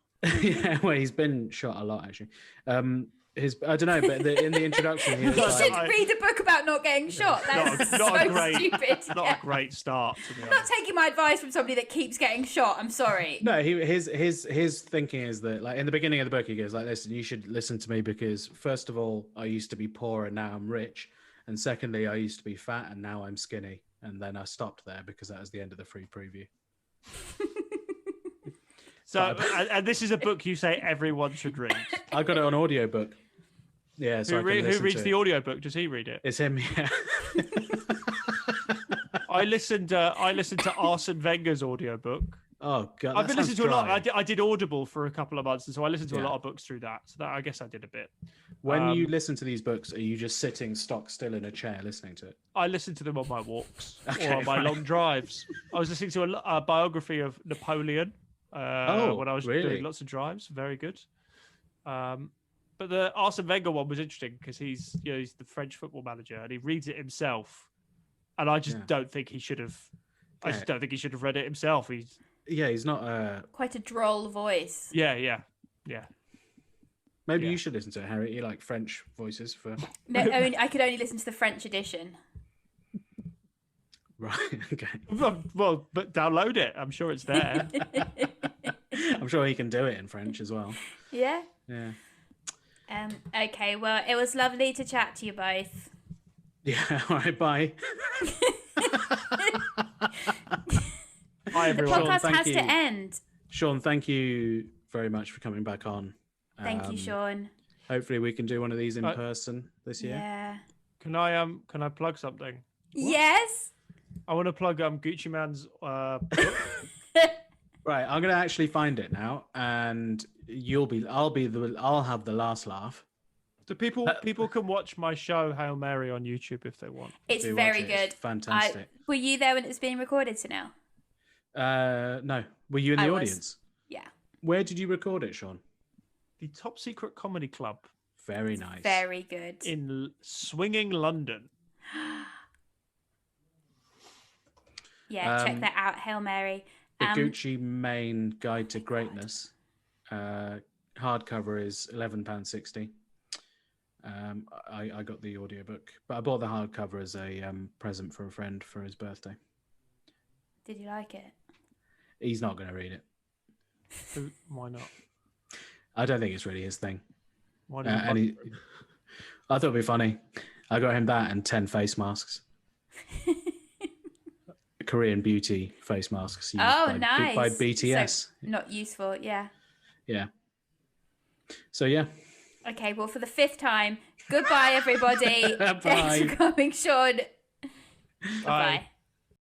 S3: Yeah, well, he's been shot a lot, actually. I don't know, but in the introduction,
S1: you should read a book about not getting shot. That's so stupid.
S2: Not a great start.
S1: I'm not taking my advice from somebody that keeps getting shot. I'm sorry.
S3: No, his thinking is that, like, in the beginning of the book, he goes like, "Listen, you should listen to me because first of all, I used to be poor and now I'm rich, and secondly, I used to be fat and now I'm skinny." And then I stopped there because that was the end of the free preview.
S2: So, and this is a book you say everyone should read.
S3: I got it on audiobook. Yeah, so
S2: who reads the audiobook? Does he read it?
S3: It's him, yeah.
S2: I listened to Arsene Wenger's audiobook.
S3: Oh god,
S2: I've been listening to a lot. I did Audible for a couple of months, and so I listened to a lot of books through that. So that I guess I did a bit.
S3: When you listen to these books, are you just sitting stock still in a chair listening to it?
S2: I listen to them on my walks or on my long drives. I was listening to a biography of Napoleon when I was doing lots of drives. Very good. But the Arsene Wenger one was interesting because he's the French football manager and he reads it himself, and I just don't think he should have. I just don't think he should have read it himself.
S3: He's not
S1: quite a droll voice.
S2: Yeah.
S3: Maybe you should listen to it, Harry. You like French voices for?
S1: No, I mean I could only listen to the French edition.
S3: Right. Okay.
S2: Well, but download it. I'm sure it's there.
S3: I'm sure he can do it in French as well.
S1: Yeah.
S3: Yeah.
S1: Okay. Well, it was lovely to chat to you both.
S3: Yeah. All right. Bye. Hi, everyone.
S1: The podcast has to end.
S3: Sean, thank you very much for coming back on.
S1: Thank you, Sean.
S3: Hopefully we can do one of these in person this year.
S1: Yeah.
S2: Can I plug something? What?
S1: Yes.
S2: I want to plug Gucci Man's book.
S3: Right, I'm gonna actually find it now, and I'll have the last laugh.
S2: So people can watch my show Hail Mary on YouTube if they want.
S1: It's very good.
S3: It's fantastic.
S1: Were you there when it was being recorded, Sunil?
S3: No. Were you in the audience?
S1: Yeah.
S3: Where did you record it, Sean?
S2: The Top Secret Comedy Club.
S3: Very nice.
S1: Very good.
S2: In swinging London.
S1: Yeah, check that out. Hail Mary.
S3: The Gucci Mane Guide to Greatness hardcover is £11.60. I got the audiobook, but I bought the hardcover as a present for a friend for his birthday.
S1: Did you like it?
S3: He's not going to read it.
S2: Why not?
S3: I don't think it's really his thing.
S2: Why
S3: I thought it'd be funny. I got him that and 10 face masks. Korean beauty face masks used
S1: nice.
S3: by BTS.
S1: So not useful, yeah.
S3: Yeah. So, yeah.
S1: Okay, well, for the 5th time, goodbye, everybody.
S3: Bye.
S1: Thanks for coming, Sean. Bye-bye.